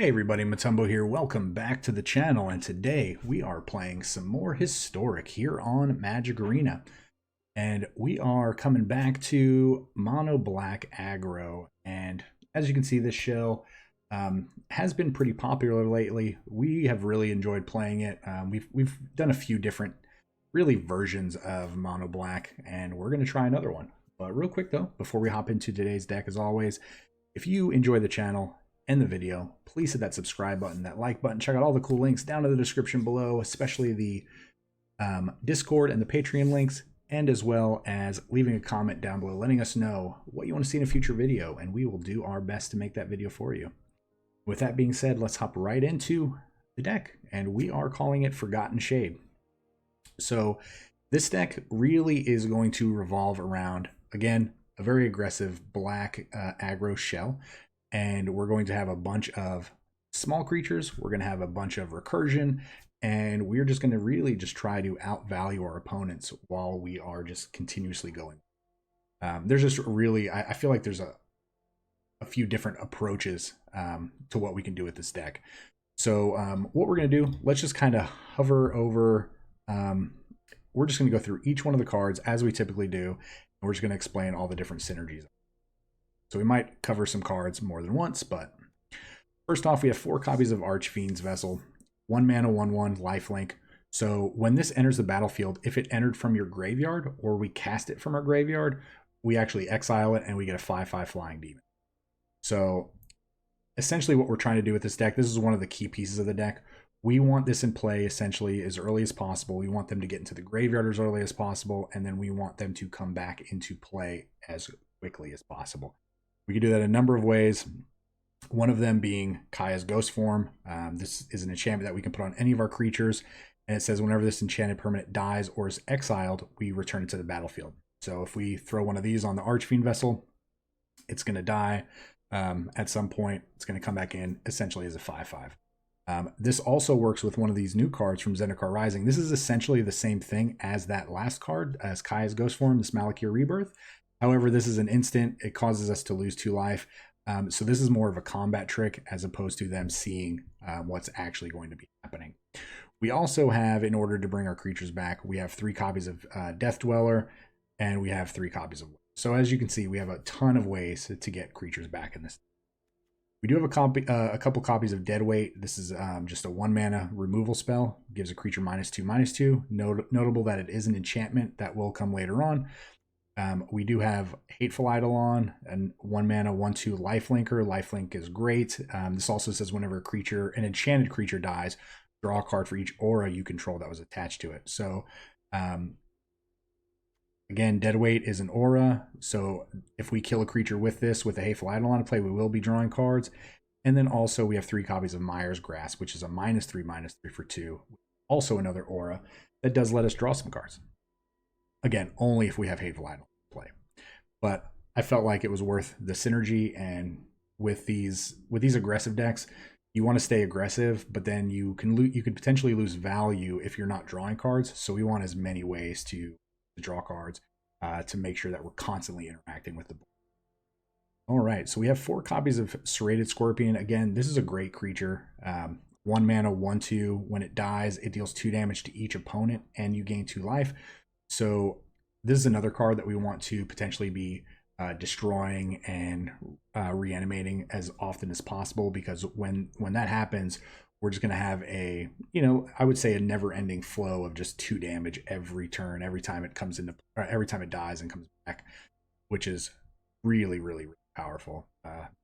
Hey everybody, Matumbo here. Welcome back to the channel, and today we are playing some more Historic here on Magic Arena. And we are coming back to Mono Black Aggro. And as you can see, this shell has been pretty popular lately. We have really enjoyed playing it. We've done a few different really versions of Mono Black, and we're going to try another one. But real quick though, before we hop into today's deck, as always, if you enjoy the channel and the video, please hit that subscribe button, that like button. Check out all the cool links down in the description below, especially the Discord and the Patreon links, and as well as leaving a comment down below letting us know what you want to see in a future video, and we will do our best to make that video for you. With that being said, let's hop right into the deck, and we are calling it Forgotten Shade. So this deck really is going to revolve around, again, a very aggressive black aggro shell. And we're going to have a bunch of small creatures. We're going to have a bunch of recursion. And we're just going to really just try to outvalue our opponents while we are just continuously going. There's just really, I feel like there's a few different approaches to what we can do with this deck. So what we're going to do, let's just kind of hover over. We're just going to go through each one of the cards as we typically do. And we're just going to explain all the different synergies. So we might cover some cards more than once, but first off, we have 4 copies of Archfiend's Vessel, 1 mana, 1/1, lifelink. So when this enters the battlefield, if it entered from your graveyard or we cast it from our graveyard, we actually exile it and we get a 5/5 flying demon. So essentially what we're trying to do with this deck, this is one of the key pieces of the deck. We want this in play essentially as early as possible. We want them to get into the graveyard as early as possible, and then we want them to come back into play as quickly as possible. We can do that a number of ways. One of them being Kaya's Ghost Form. This is an enchantment that we can put on any of our creatures. And it says whenever this enchanted permanent dies or is exiled, we return it to the battlefield. So if we throw one of these on the Archfiend Vessel, it's going to die. At some point, it's going to come back in essentially as a 5/5. This also works with one of these new cards from Zendikar Rising. This is essentially the same thing as that last card, as Kaya's Ghost Form, this Malakir Rebirth. However, this is an instant. It causes us to lose 2 life. So this is more of a combat trick as opposed to them seeing what's actually going to be happening. We also have, in order to bring our creatures back, we have 3 copies of Death Dweller, and we have 3 copies of... So as you can see, we have a ton of ways to get creatures back in this. We do have a couple copies of Deadweight. This is just a 1 mana removal spell. Gives a creature -2/2. Notable that it is an enchantment that will come later on. We do have Hateful Eidolon and 1 mana 1/2 lifelinker. Lifelink is great. This also says whenever an enchanted creature dies, draw a card for each aura you control that was attached to it. So again, Deadweight is an aura. So if we kill a creature with this, with a Hateful Eidolon in play, we will be drawing cards. And then also we have 3 copies of Mire's Grasp, which is a -3/3 for 2. Also another aura that does let us draw some cards. Again, only if we have Hateful Eidolon to play. But I felt like it was worth the synergy, and with these aggressive decks, you want to stay aggressive, but then you could potentially lose value if you're not drawing cards. So we want as many ways to draw cards to make sure that we're constantly interacting with the board. All right, so we have 4 copies of Serrated Scorpion. Again, this is a great creature. 1 mana, 1/2. When it dies, it deals 2 damage to each opponent, and you gain 2 life. So this is another card that we want to potentially be destroying and reanimating as often as possible, because when that happens, we're just going to have a, I would say a never-ending flow of just 2 damage every turn, every time it comes into, every time it dies and comes back, which is really, really, really powerful.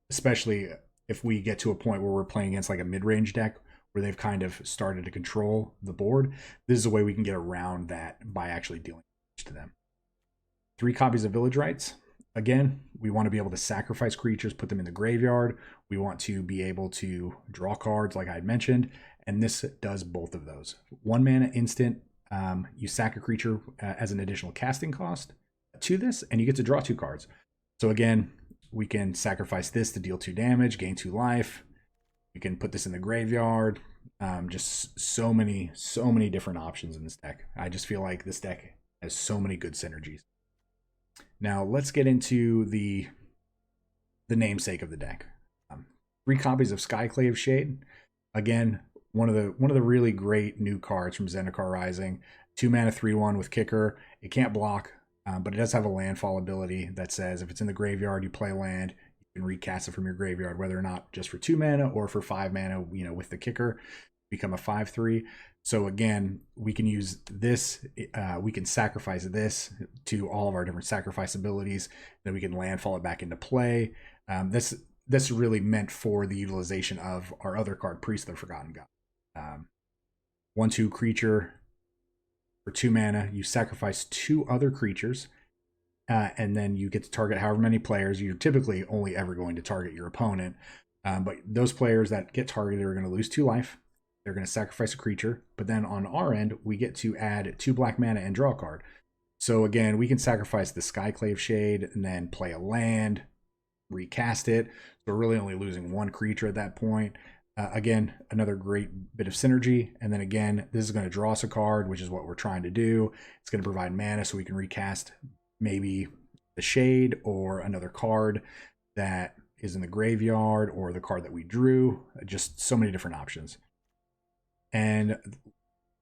Especially if we get to a point where we're playing against like a mid-range deck where they've kind of started to control the board. This is a way we can get around that by actually dealing to them. 3 copies of Village Rites. Again, we want to be able to sacrifice creatures, put them in the graveyard. We want to be able to draw cards like I had mentioned, and this does both of those. 1 mana instant, you sack a creature as an additional casting cost to this, and you get to draw 2 cards. So again, we can sacrifice this to deal 2 damage, gain 2 life. We can put this in the graveyard. Just so many different options in this deck. I just feel like this deck has so many good synergies. Now let's get into the namesake of the deck. 3 copies of Skyclave Shade. Again, one of the really great new cards from Zendikar Rising. 2 mana 3/1 with kicker. It can't block, but it does have a landfall ability that says if it's in the graveyard, you play land, you can recast it from your graveyard, whether or not just for 2 mana or for 5 mana, you know, with the kicker, become a 5/3. So again, we can use this, we can sacrifice this to all of our different sacrifice abilities, then we can landfall it back into play. This is really meant for the utilization of our other card, Priest of the Forgotten God. 1/2 creature for 2 mana, you sacrifice 2 other creatures, and then you get to target however many players. You're typically only ever going to target your opponent, but those players that get targeted are going to lose 2 life. They're going to sacrifice a creature, but then on our end, we get to add 2 black mana and draw a card. So again, we can sacrifice the Skyclave Shade and then play a land, recast it. So we're really only losing 1 creature at that point. Again, another great bit of synergy. And then again, this is going to draw us a card, which is what we're trying to do. It's going to provide mana so we can recast maybe the Shade or another card that is in the graveyard or the card that we drew. Just so many different options. And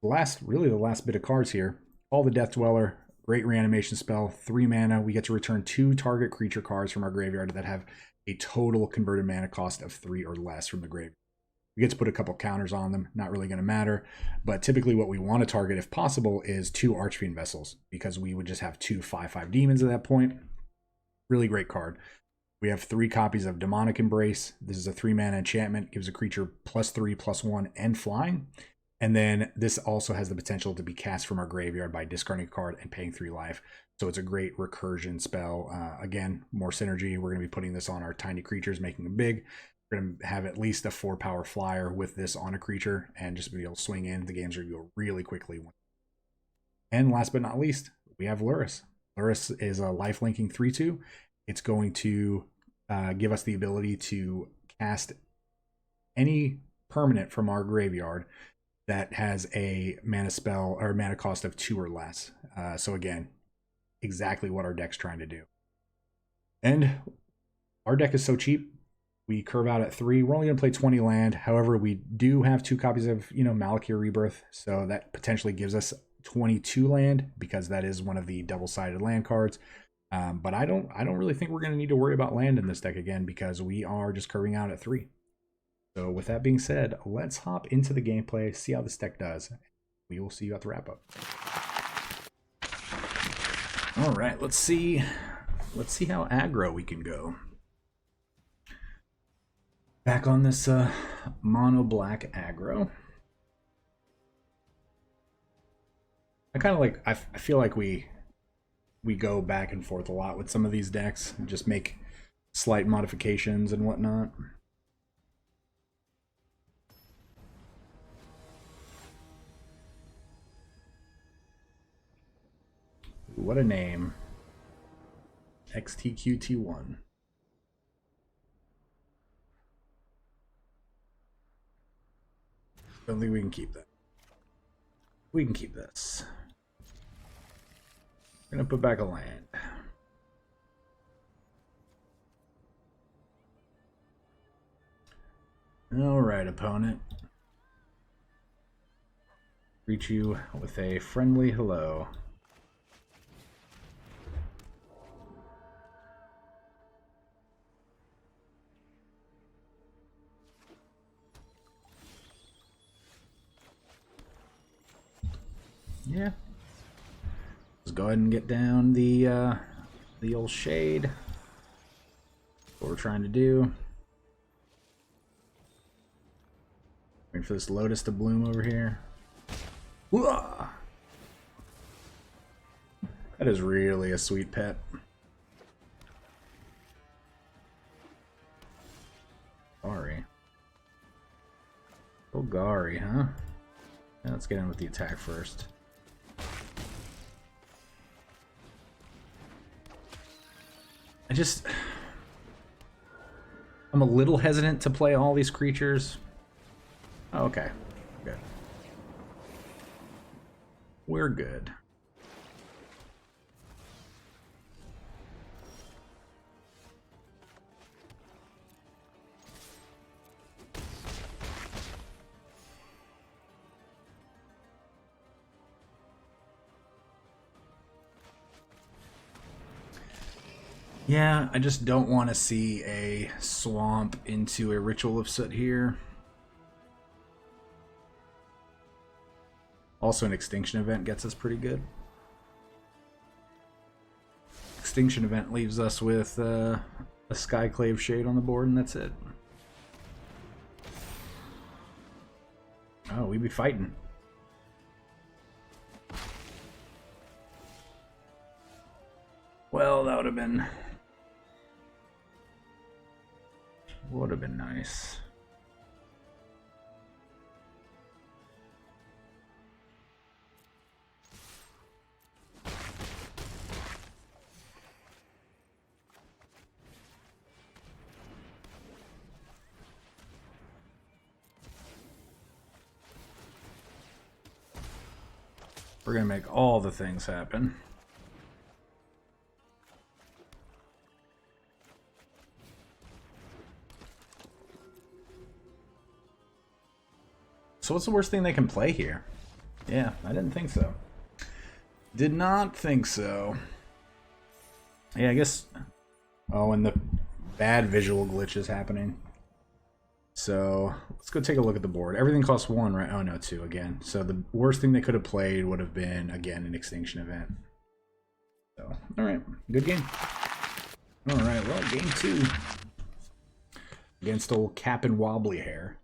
the last bit of cards here, All the Death Dweller, great reanimation spell, 3 mana. We get to return 2 target creature cards from our graveyard that have a total converted mana cost of 3 or less from the graveyard. We get to put a couple counters on them, not really going to matter, but typically what we want to target, if possible, is 2 Archfiend Vessels, because we would just have 2 5/5 demons at that point. Really great card. We have 3 copies of Demonic Embrace. This is a 3 mana enchantment, gives a creature +3/+1 and flying. And then this also has the potential to be cast from our graveyard by discarding a card and paying 3 life. So it's a great recursion spell. Again, more synergy. We're going to be putting this on our tiny creatures, making them big. We're going to have at least a 4-power flyer with this on a creature and just be able to swing in. The games are going to go really quickly. And last but not least, we have Lurrus. Lurrus is a life-linking 3/2. It's going to give us the ability to cast any permanent from our graveyard that has a mana spell or mana cost of 2 or less. So again, exactly what our deck's trying to do. And our deck is so cheap. We curve out at 3. We're only going to play 20 land. However, we do have 2 copies of, Malakir Rebirth. So that potentially gives us 22 land, because that is one of the double-sided land cards. But I don't really think we're going to need to worry about land in this deck again, because we are just curving out at 3. So with that being said, let's hop into the gameplay, see how this deck does. We will see you at the wrap-up. All right, let's see how aggro we can go. Back on this mono black aggro. I feel like we go back and forth a lot with some of these decks and just make slight modifications and whatnot. What a name. XTQT1. Don't think we can keep that. We can keep this. We're gonna put back a land. Alright, opponent. Greet you with a friendly hello. Yeah. Let's go ahead and get down the old shade. What we're trying to do. Waiting for this lotus to bloom over here. Whoa! That is really a sweet pet. Gari. Oh, Gari, huh? Yeah, let's get in with the attack first. I'm a little hesitant to play all these creatures. Oh, okay, good. We're good. Yeah, I just don't want to see a swamp into a Ritual of Soot here. Also, an Extinction Event gets us pretty good. Extinction Event leaves us with a Skyclave Shade on the board, and that's it. Oh, we be fighting. Well, that would have been nice. We're gonna make all the things happen. So what's the worst thing they can play here? Yeah, I didn't think so. Did not think so. Yeah, I guess... Oh, and the bad visual glitch is happening. So, let's go take a look at the board. Everything costs 1, right? Oh, no, 2 again. So the worst thing they could have played would have been, again, an Extinction Event. So, alright. Good game. Alright, well, game 2. Against old Cap and Wobbly Hair.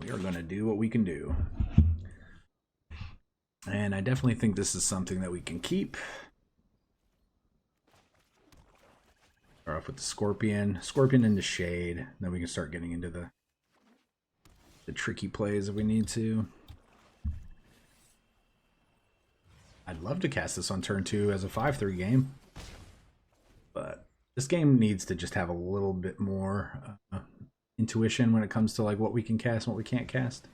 We are going to do what we can do. And I definitely think this is something that we can keep. Start off with the Scorpion. Scorpion into Shade. Then we can start getting into the tricky plays if we need to. I'd love to cast this on turn 2 as a 5/3 game. But this game needs to just have a little bit more intuition when it comes to like what we can cast and what we can't cast.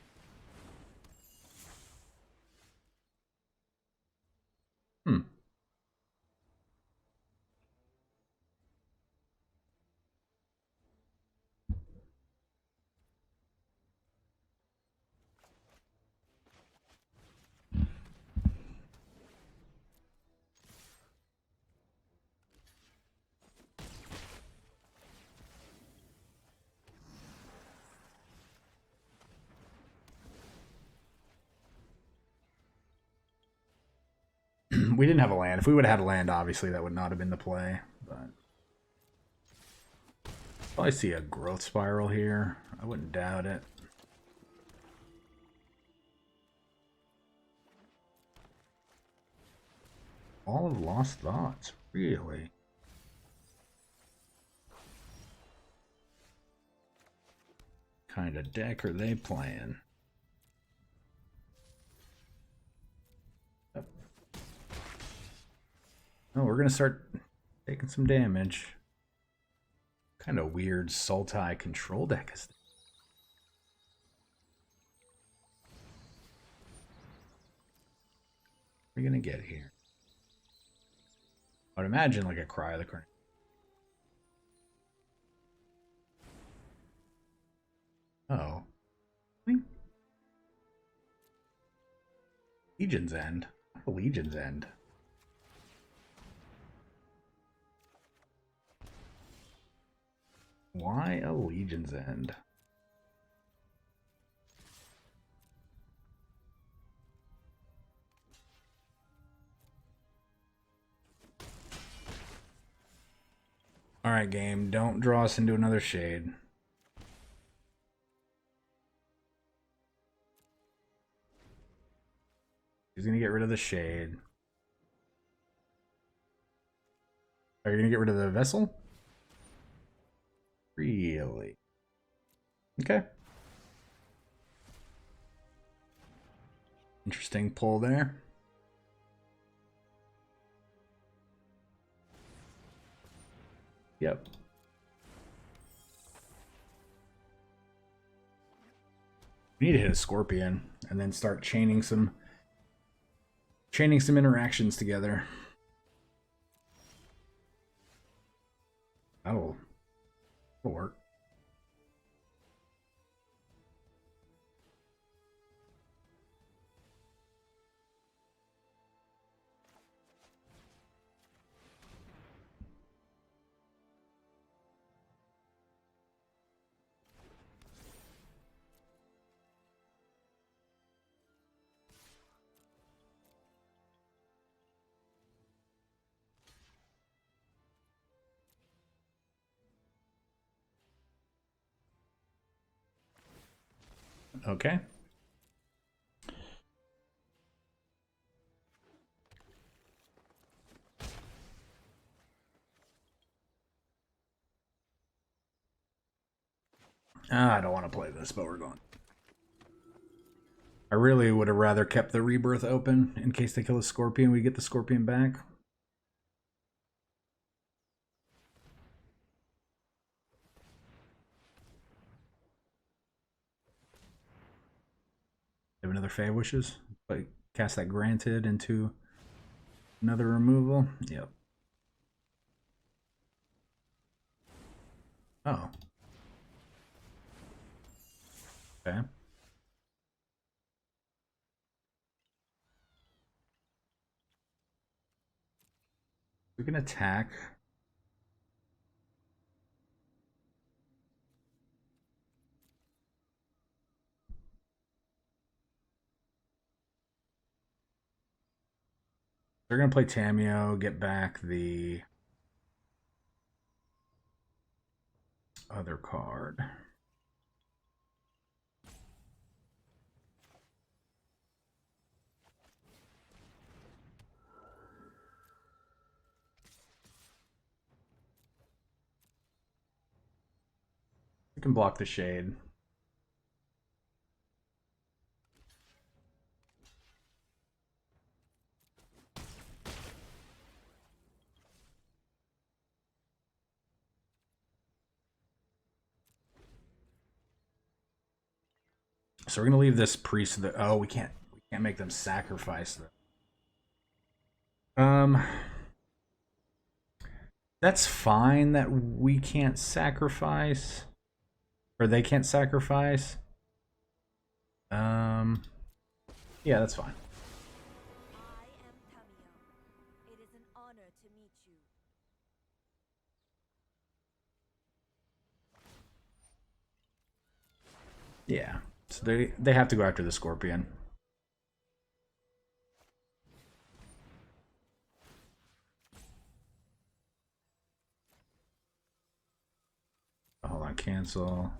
We didn't have a land. If we would have had a land, obviously that would not have been the play. But I see a growth spiral here. I wouldn't doubt it. All of Lost Thoughts, really? Kind of deck are they playing? Oh, we're gonna start taking some damage. Kind of weird Sultai control deck is this? What are we gonna get here? I would imagine like a Cry of the Corn. Oh. Legion's End? Legion's End. Why a Legion's End? Alright, game. Don't draw us into another Shade. He's gonna get rid of the Shade. Are you gonna get rid of the Vessel? Really? Okay. Interesting pull there. Yep. We need to hit a Scorpion and then start chaining some interactions together. That'll work. Okay. I don't want to play this, but we're going. I really would have rather kept the rebirth open in case they kill a scorpion. We get the scorpion back. Have another Fey Wishes. Like cast that granted into another removal. Yep. Oh. Okay. We can attack. They're going to play Tameo, get back the other card. We can block the shade. So we're gonna leave this priest. Oh, we can't make them sacrifice them. That's fine that we can't sacrifice, or they can't sacrifice. Yeah, that's fine. I am Tamio. It is an honor to meet you. Yeah, so they have to go after the scorpion. Hold on, cancel.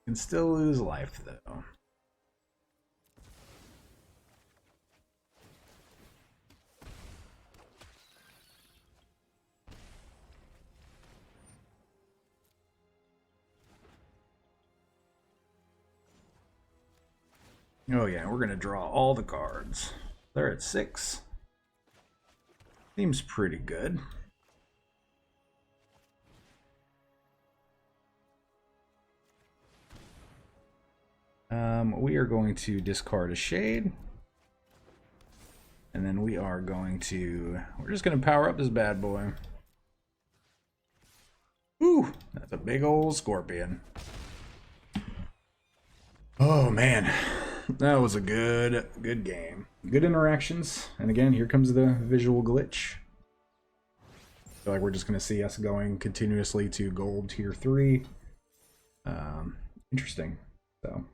Can still lose life though. Oh yeah, we're gonna draw all the cards. They're at 6. Seems pretty good. We are going to discard a shade. And then we are going to... We're just going to power up this bad boy. Ooh, that's a big old scorpion. Oh, man. That was a good game. Good interactions. And again, here comes the visual glitch. I feel like we're just going to see us going continuously to gold tier 3. Interesting. So,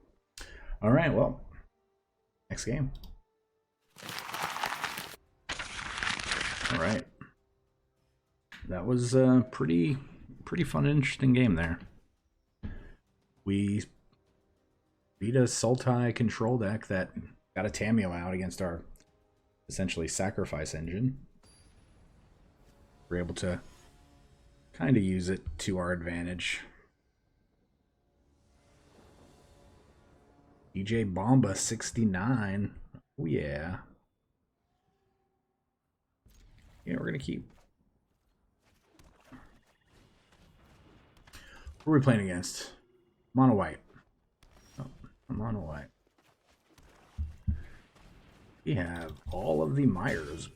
all right, well, next game. All right. That was a pretty fun and interesting game there. We beat a Sultai control deck that got a Tameo out against our essentially sacrifice engine. We're able to kind of use it to our advantage. DJ Bomba 69. Oh yeah. Yeah, we're gonna keep. Who are we playing against? Mono white. Oh, mono white. We have all of the Myers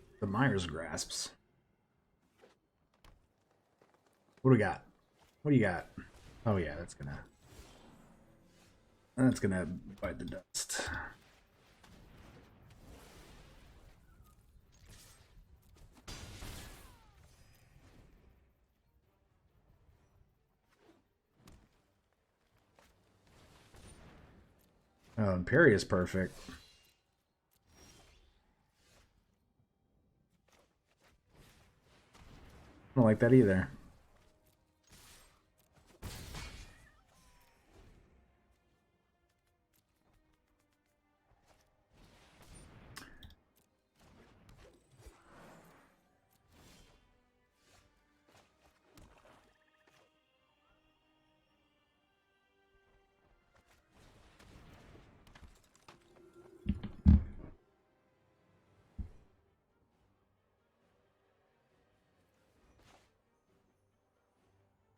grasps. What do we got? What do you got? Oh yeah, that's gonna bite the dust. Oh, Imperi is perfect. I don't like that either.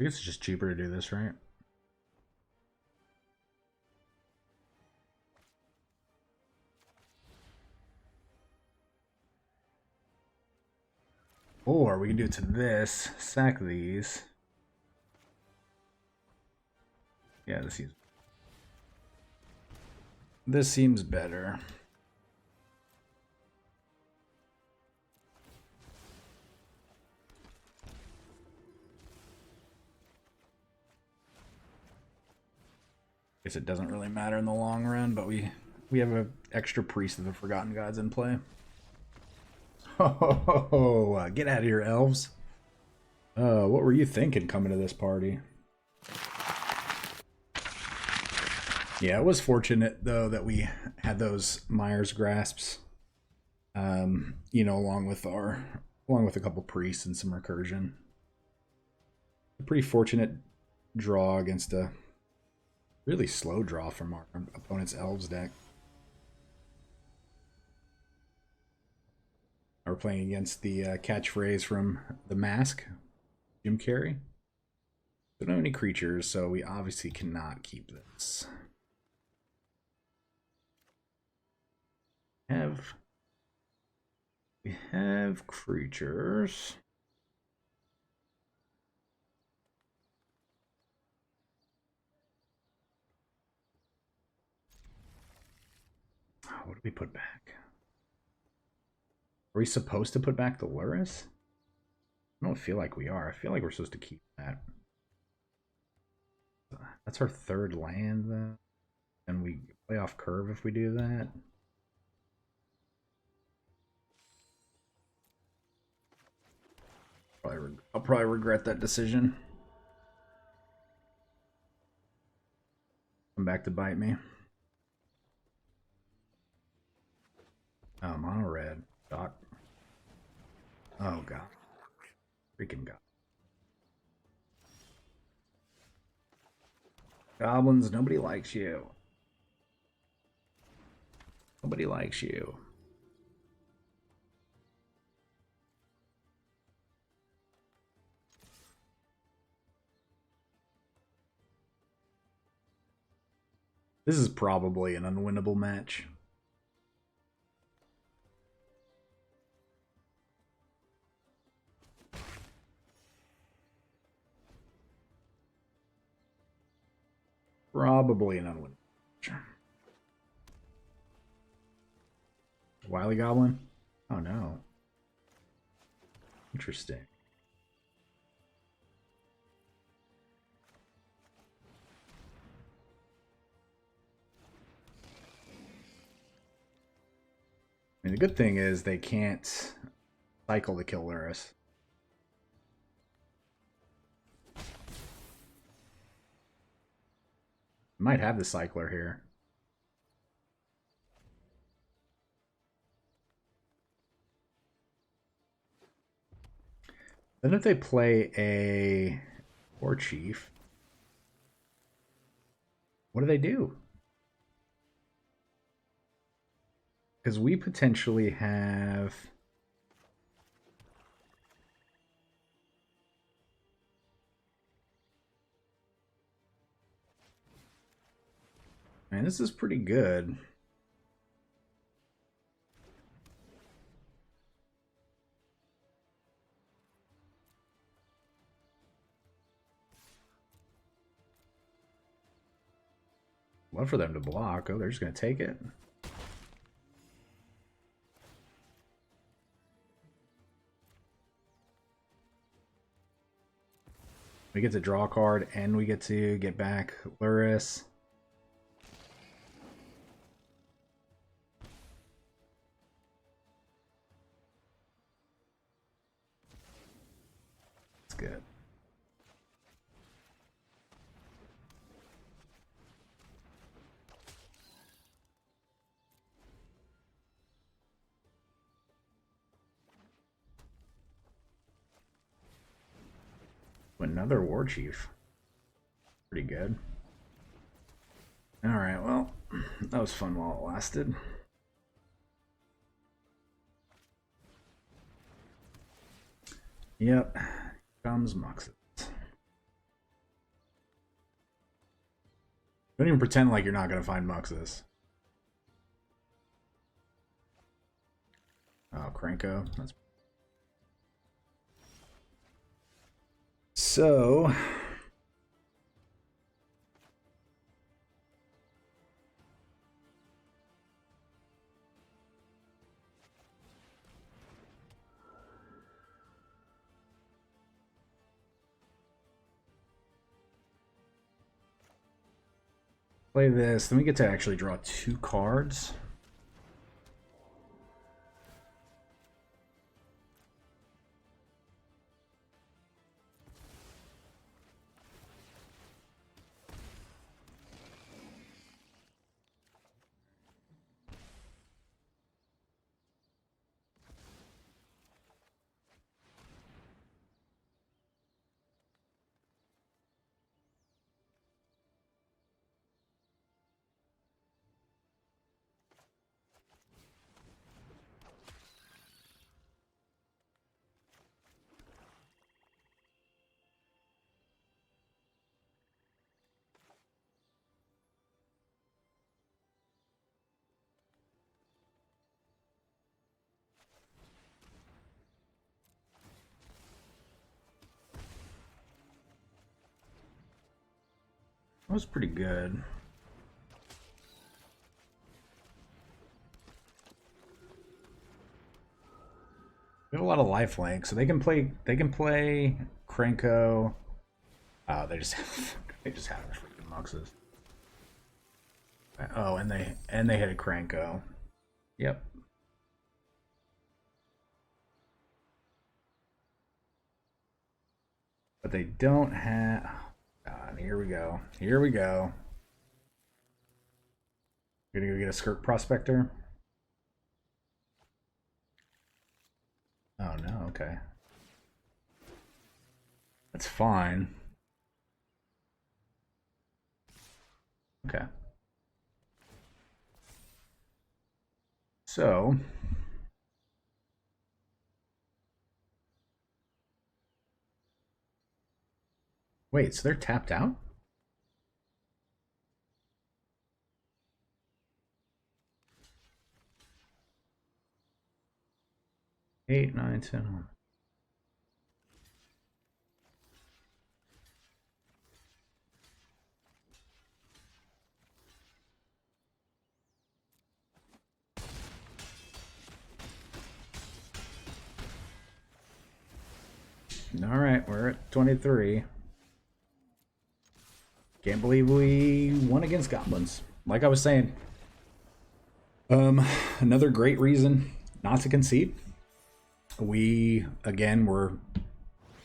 I guess it's just cheaper to do this, right? Or we can do it to this, sack these. Yeah, this seems better. Guess it doesn't really matter in the long run, but we have an extra priest of the Forgotten Gods in play. Oh, get out of here, elves. What were you thinking coming to this party? Yeah, it was fortunate though that we had those Myers grasps. You know, along with a couple priests and some recursion. A pretty fortunate draw against a really slow draw from our opponent's elves deck. We're playing against the catchphrase from The Mask, Jim Carrey. We don't have any creatures, so we obviously cannot keep this. We have creatures. What do we put back? Are we supposed to put back the Lurrus? I don't feel like we are. I feel like we're supposed to keep that. That's our third land, though. And we play off curve if we do that. I'll probably regret that decision. Come back to bite me. Oh, mono red. Dot. Oh, God. Freaking God. Goblins, nobody likes you. Nobody likes you. This is probably an unwinnable match. Probably an unwinnable match. Wily Goblin? Oh no. Interesting. I mean, the good thing is they can't cycle to kill Lurrus. Might have the cycler here. Then if they play a War Chief, what do they do? Because we potentially have... Man, this is pretty good. Love for them to block. Oh, they're just going to take it. We get to draw a card, and we get to get back Lurrus. Another war chief. Pretty good. Alright, well, that was fun while it lasted. Yep, comes Muxus. Don't even pretend like you're not going to find Muxus. Oh, Cranko. That's... So... play this, then we get to actually draw 2 cards. That was pretty good. We have a lot of lifelink, so they can play Cranko. They just have a freaking Muxus. Oh, and they hit a Cranko. Yep. But they don't have... God, here we go. Here we go. Gonna go get a Skirk Prospector. Oh no, okay. That's fine. Okay. So... Wait, so they're tapped out? Eight, 9, 10. All right, we're at 23. Can't believe we won against goblins. Like I was saying, another great reason not to concede. We, again, were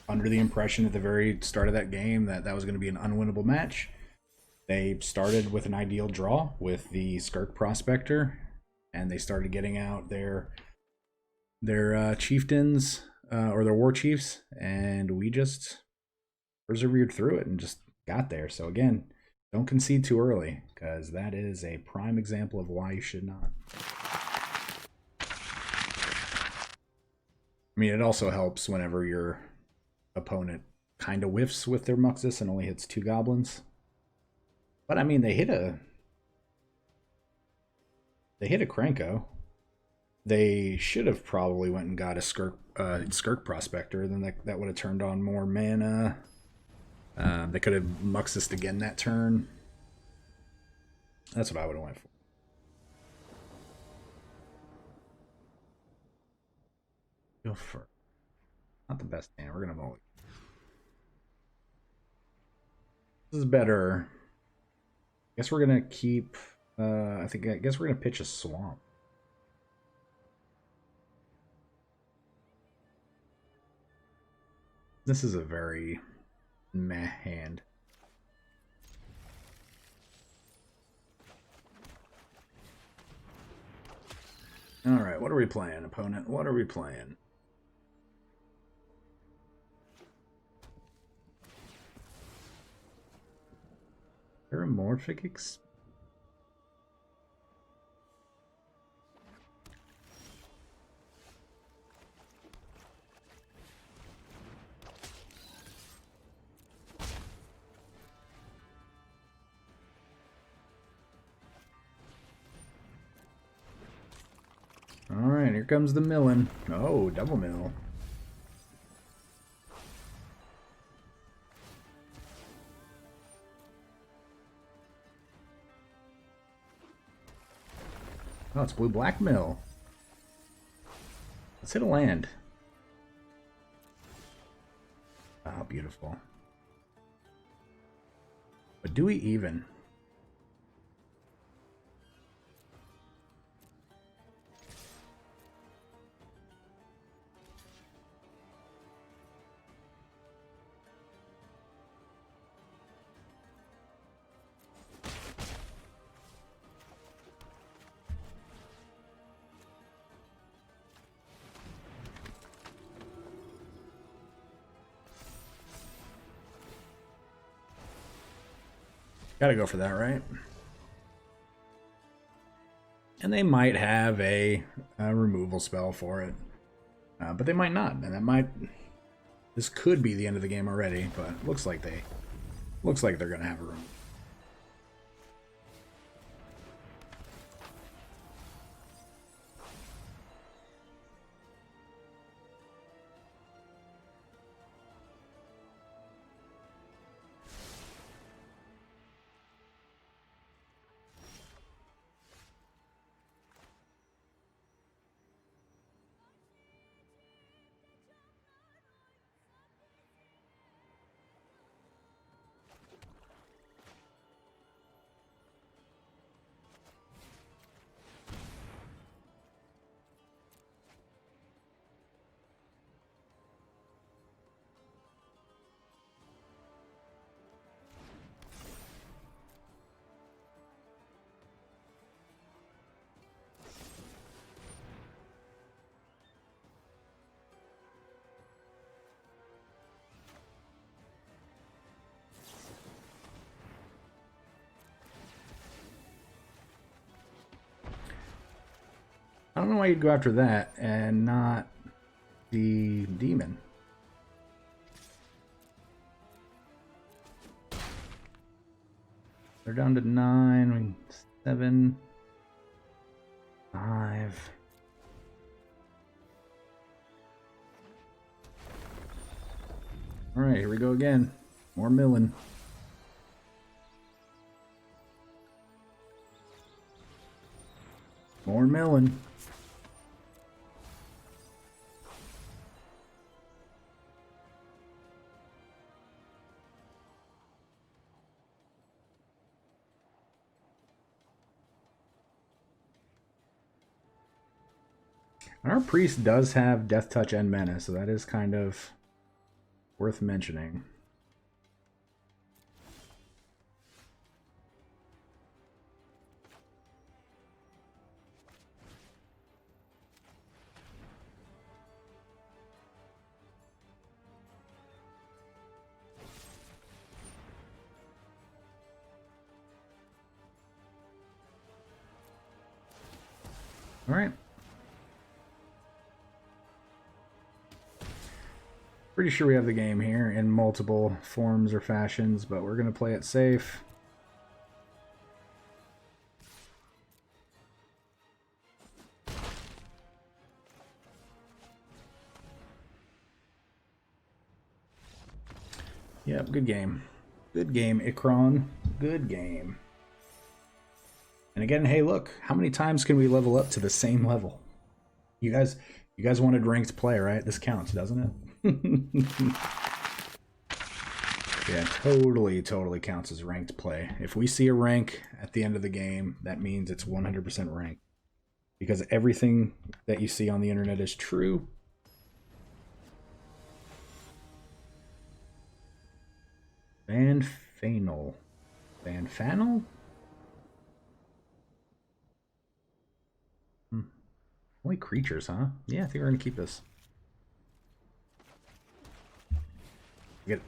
under the impression at the very start of that game that that was going to be an unwinnable match. They started with an ideal draw with the Skirk Prospector, and they started getting out their chieftains, or their war chiefs, and we just persevered through it and just got there. So again, don't concede too early, because that is a prime example of why you should not. I mean, it also helps whenever your opponent kind of whiffs with their Muxus and only hits 2 goblins. But I mean, they hit a Cranko. They should have probably went and got a Skirk Prospector. Then that would have turned on more mana. They could have Muxused again that turn. That's what I would have went for. Go for... Not the best hand. We're gonna mulligan. This is better. Guess we're gonna keep... I guess we're gonna pitch a swamp. This is a very meh hand. Alright, what are we playing, opponent? What are we playing? Paramorphic Alright, here comes the milling. Oh, double mill. Oh, it's blue-black mill. Let's hit a land. Oh, beautiful. But do we even? Gotta go for that, right? And they might have a removal spell for it. But they might not. And that might... This could be the end of the game already, but looks like they're gonna have a room. I don't know why you'd go after that and not the demon. They're down to 9, 7, 5. Alright, here we go again. More milling. More milling. Our priest does have Death Touch and Menace, so that is kind of worth mentioning. All right. Pretty sure we have the game here in multiple forms or fashions, but we're going to play it safe. Yep, good game. Good game, Ikron. Good game. And again, hey, look, how many times can we level up to the same level? You guys wanted ranked play, right? This counts, doesn't it? Yeah, totally counts as ranked play. If we see a rank at the end of the game, that means it's 100% ranked. Because everything that you see on the internet is true. Van Fanel. Van Fanel? Only creatures, huh? Yeah, I think we're going to keep this.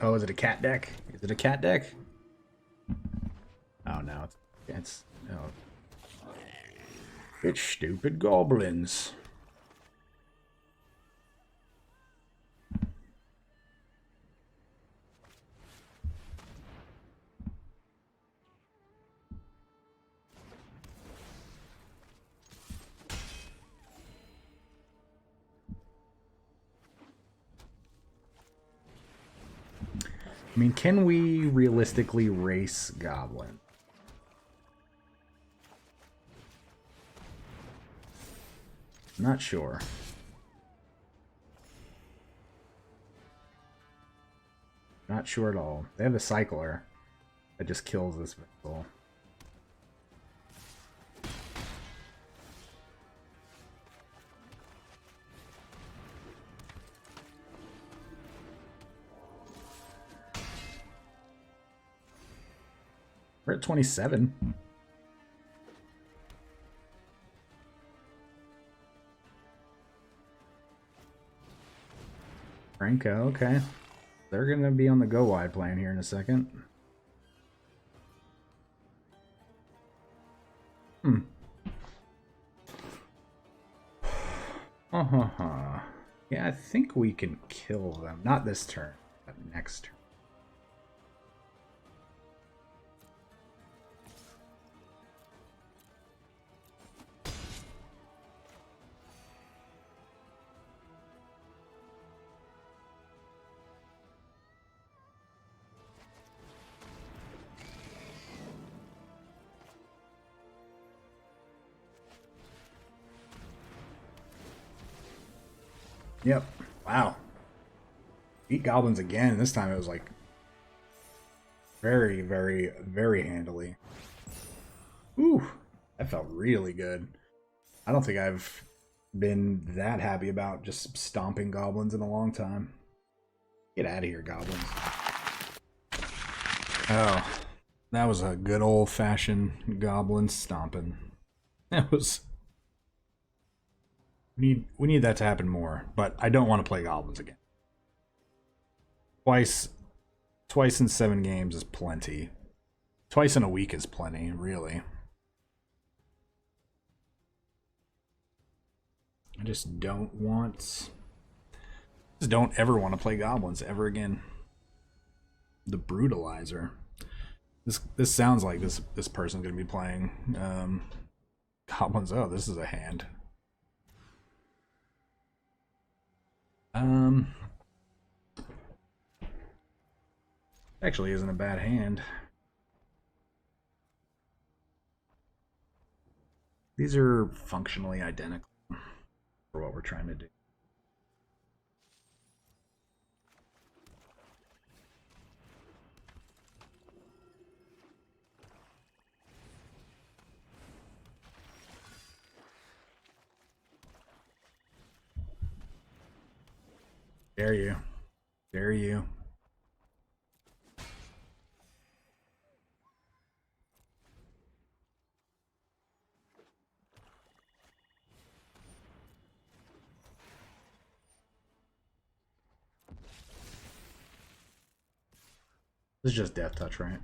Oh, is it a cat deck? Is it a cat deck? Oh no, it's oh, it's stupid goblins. I mean, can we realistically race goblin? Not sure. Not sure at all. They have a cycler that just kills this vessel. We're at 27. Franco, okay. They're going to be on the go wide plan here in a second. Yeah, I think we can kill them. Not this turn, but next turn. Yep. Wow. Beat goblins again. This time it was like very, very, very handily. Ooh, that felt really good. I don't think I've been that happy about just stomping goblins in a long time. Get out of here, goblins. Oh, that was a good old-fashioned goblin stomping. That was... We need that to happen more, but I don't want to play goblins again. Twice in 7 games is plenty. Twice in a week is plenty, really. I just don't ever want to play goblins ever again. The Brutalizer. This sounds like this person's gonna be playing goblins. Oh, this is a hand. Actually isn't a bad hand. These are functionally identical for what we're trying to do. Dare you. Dare you. This is just death touch, right?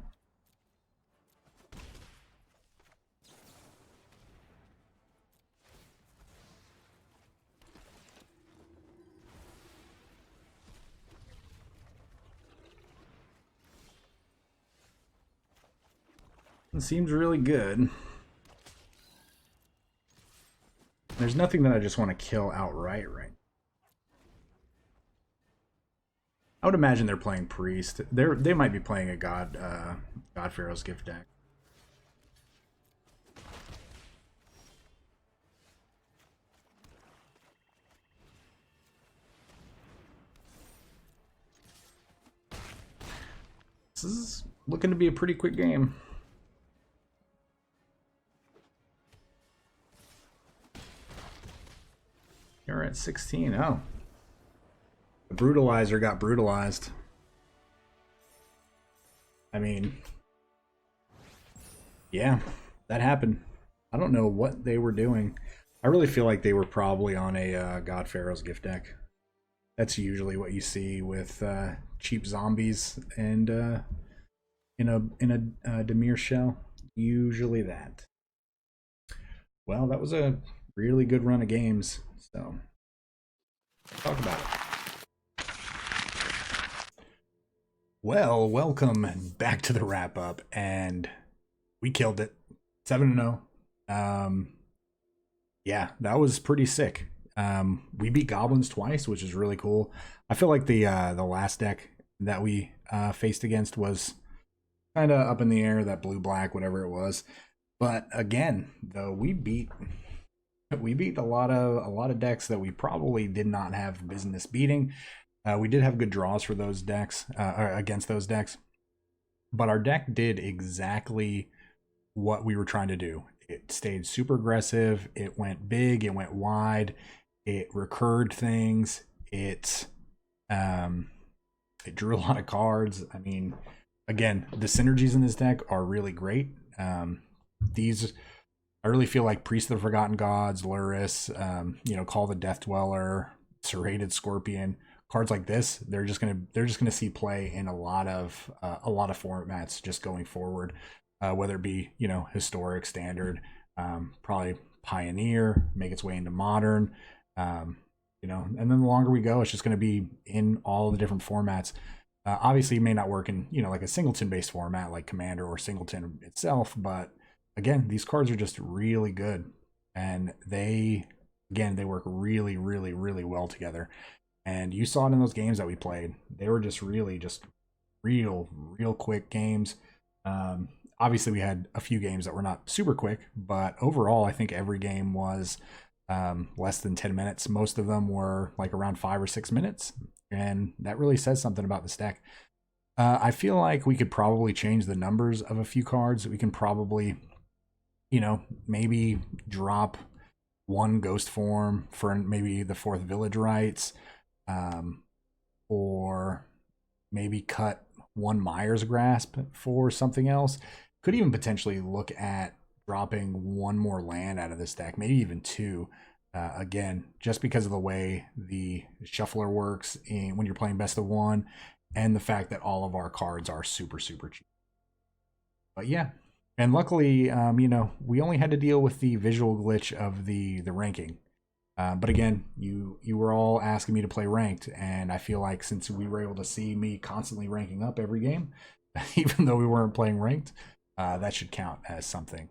It seems really good. There's nothing that I just want to kill outright right now. I would imagine they're playing Priest. They might be playing a God Pharaoh's Gift deck. This is looking to be a pretty quick game. You're at 16. Oh. The Brutalizer got brutalized. I mean, yeah, that happened. I don't know what they were doing. I really feel like they were probably on a God Pharaoh's Gift deck. That's usually what you see with cheap zombies and in a Demir shell. Usually that. Well, that was a really good run of games, so let's talk about it. Well, welcome back to the wrap up, and we killed it. 7-0. Yeah, that was pretty sick. We beat goblins twice, which is really cool. I feel like the last deck that we faced against was kind of up in the air, that blue black, whatever it was. But again, though, we beat a lot of decks that we probably did not have business beating. We did have good draws for those decks, or against those decks, but our deck did exactly what we were trying to do. It stayed super aggressive. It went big. It went wide. It recurred things. It drew a lot of cards. I mean, again, the synergies in this deck are really great. These, I really feel like Priest of the Forgotten Gods, Lurrus, Call the Death Dweller, Serrated Scorpion, cards like this, they're just gonna see play in a lot of formats just going forward. Whether it be, historic, standard, probably pioneer, make its way into modern, and then the longer we go, it's just going to be in all the different formats. Obviously, it may not work in, like a singleton based format like Commander or Singleton itself, but again, these cards are just really good, and they work really, really, really well together. And you saw it in those games that we played. They were just really real quick games. Obviously, we had a few games that were not super quick, but overall, I think every game was less than 10 minutes. Most of them were like around 5 or 6 minutes, and that really says something about this deck. I feel like we could probably change the numbers of a few cards. We can probably, maybe drop one ghost form for maybe the 4th village rights, or maybe cut one Myers Grasp for something else. Could even potentially look at dropping one more land out of this deck, maybe even 2. Again, just because of the way the shuffler works when you're playing best of 1, and the fact that all of our cards are super cheap. But yeah, and luckily, we only had to deal with the visual glitch of the ranking. But again, you were all asking me to play ranked, and I feel like since we were able to see me constantly ranking up every game, even though we weren't playing ranked, that should count as something.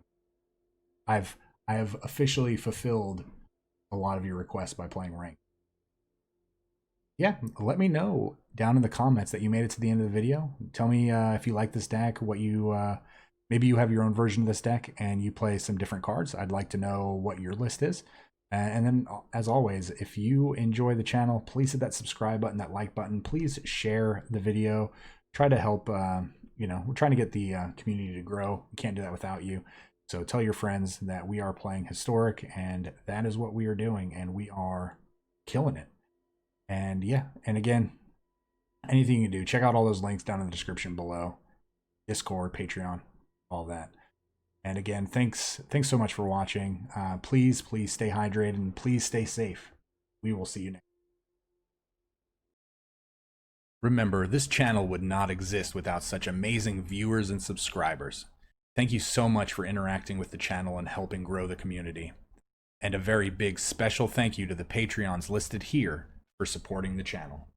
I have officially fulfilled a lot of your requests by playing ranked. Yeah, let me know down in the comments that you made it to the end of the video. Tell me if you like this deck, what you maybe you have your own version of this deck and you play some different cards. I'd like to know what your list is. And then, as always, if you enjoy the channel, please hit that subscribe button, that like button. Please share the video. Try to help, we're trying to get the community to grow. We can't do that without you. So tell your friends that we are playing Historic, and that is what we are doing, and we are killing it. And yeah, and again, anything you can do, check out all those links down in the description below. Discord, Patreon, all that. And again, thanks so much for watching. Please stay hydrated and please stay safe. We will see you next. Remember, this channel would not exist without such amazing viewers and subscribers. Thank you so much for interacting with the channel and helping grow the community. And a very big special thank you to the Patreons listed here for supporting the channel.